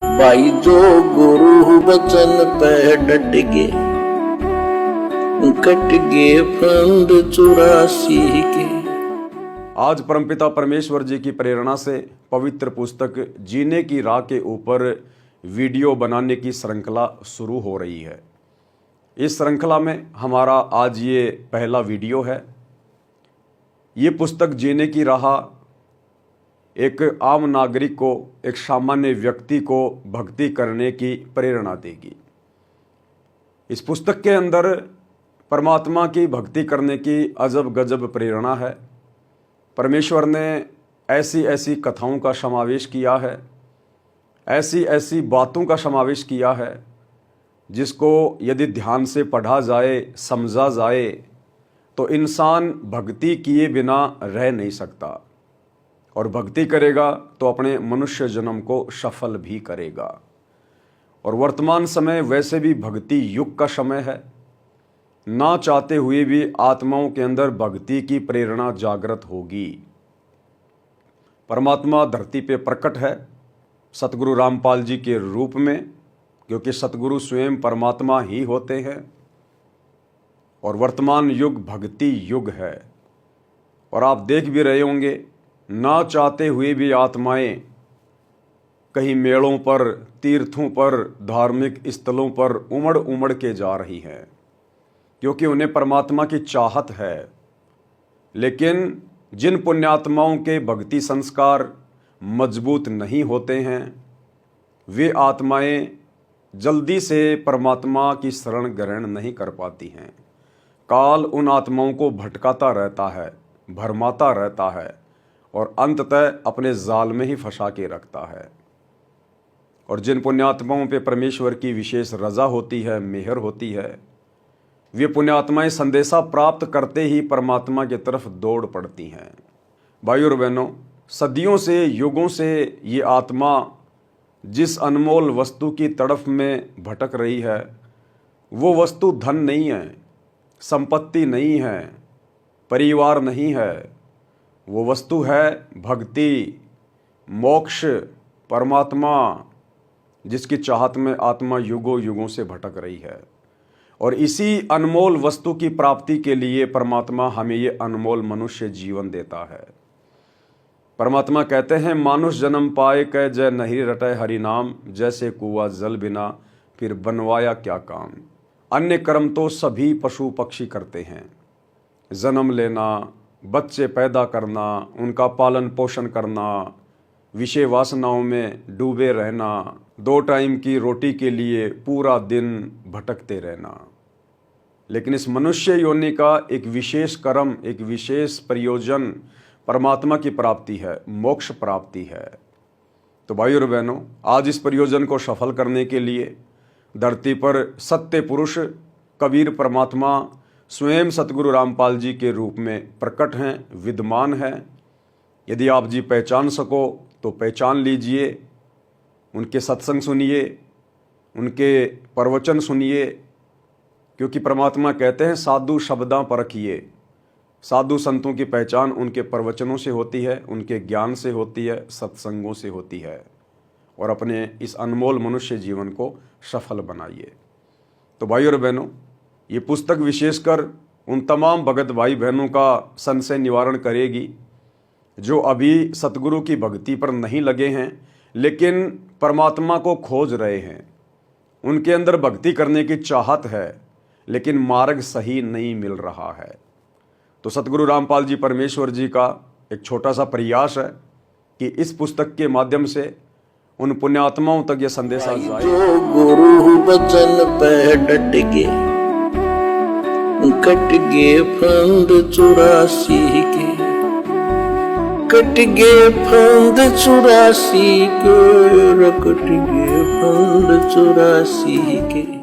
भाई जो गुरु बचन पे डट गए, कट गए फंद 84 के। आज परमपिता परमेश्वर जी की प्रेरणा से पवित्र पुस्तक जीने की राह के ऊपर वीडियो बनाने की श्रृंखला शुरू हो रही है। इस श्रृंखला में हमारा आज ये पहला वीडियो है। ये पुस्तक जीने की राह एक आम नागरिक को, एक सामान्य व्यक्ति को भक्ति करने की प्रेरणा देगी। इस पुस्तक के अंदर परमात्मा की भक्ति करने की अजब गजब प्रेरणा है। परमेश्वर ने ऐसी ऐसी कथाओं का समावेश किया है, ऐसी ऐसी बातों का समावेश किया है जिसको यदि ध्यान से पढ़ा जाए, समझा जाए तो इंसान भक्ति किए बिना रह नहीं सकता, और भक्ति करेगा तो अपने मनुष्य जन्म को सफल भी करेगा। और वर्तमान समय वैसे भी भक्ति युग का समय है। ना चाहते हुए भी आत्माओं के अंदर भक्ति की प्रेरणा जागृत होगी। परमात्मा धरती पे प्रकट है सतगुरु रामपाल जी के रूप में, क्योंकि सतगुरु स्वयं परमात्मा ही होते हैं। और वर्तमान युग भक्ति युग है। और आप देख भी रहे होंगे, ना चाहते हुए भी आत्माएं कहीं मेलों पर, तीर्थों पर, धार्मिक स्थलों पर उमड़ उमड़ के जा रही हैं, क्योंकि उन्हें परमात्मा की चाहत है। लेकिन जिन पुण्यात्माओं के भक्ति संस्कार मजबूत नहीं होते हैं, वे आत्माएं जल्दी से परमात्मा की शरण ग्रहण नहीं कर पाती हैं। काल उन आत्माओं को भटकाता रहता है, भरमाता रहता है और अंततः अपने जाल में ही फंसा के रखता है। और जिन पुण्यात्माओं पे परमेश्वर की विशेष रजा होती है, मेहर होती है, वे पुण्यात्माएं संदेशा प्राप्त करते ही परमात्मा की तरफ दौड़ पड़ती हैं। भाई और बहनों, सदियों से, युगों से ये आत्मा जिस अनमोल वस्तु की तड़फ में भटक रही है, वो वस्तु धन नहीं है, संपत्ति नहीं है, परिवार नहीं है। वो वस्तु है भक्ति, मोक्ष, परमात्मा, जिसकी चाहत में आत्मा युगों युगों से भटक रही है। और इसी अनमोल वस्तु की प्राप्ति के लिए परमात्मा हमें ये अनमोल मनुष्य जीवन देता है। परमात्मा कहते हैं, मानुष जन्म पाए कह जय नहीं रटे हरि नाम, जैसे कुआं जल बिना फिर बनवाया क्या काम। अन्य कर्म तो सभी पशु पक्षी करते हैं, जन्म लेना, बच्चे पैदा करना, उनका पालन पोषण करना, विषय वासनाओं में डूबे रहना, 2 टाइम की रोटी के लिए पूरा दिन भटकते रहना। लेकिन इस मनुष्य योनि का एक विशेष कर्म, एक विशेष प्रयोजन परमात्मा की प्राप्ति है, मोक्ष प्राप्ति है। तो भाई और बहनों, आज इस प्रयोजन को सफल करने के लिए धरती पर सत्य पुरुष कबीर परमात्मा स्वयं सतगुरु रामपाल जी के रूप में प्रकट हैं, विद्यमान हैं। यदि आप जी पहचान सको तो पहचान लीजिए, उनके सत्संग सुनिए, उनके प्रवचन सुनिए, क्योंकि परमात्मा कहते हैं साधु शब्दां परखिए। साधु संतों की पहचान उनके प्रवचनों से होती है, उनके ज्ञान से होती है, सत्संगों से होती है। और अपने इस अनमोल मनुष्य जीवन को सफल बनाइए। तो भाई और बहनों, ये पुस्तक विशेषकर उन तमाम भगत भाई बहनों का संशय निवारण करेगी जो अभी सतगुरु की भक्ति पर नहीं लगे हैं, लेकिन परमात्मा को खोज रहे हैं। उनके अंदर भक्ति करने की चाहत है, लेकिन मार्ग सही नहीं मिल रहा है। तो सतगुरु रामपाल जी परमेश्वर जी का एक छोटा सा प्रयास है कि इस पुस्तक के माध्यम से उन पुण्यात्माओं तक ये संदेशा जाए। जो गुरु बचन पे डट गए, कट गए फंद 84 के, कट गए फंद 84 के, कट गए फंद 84 के।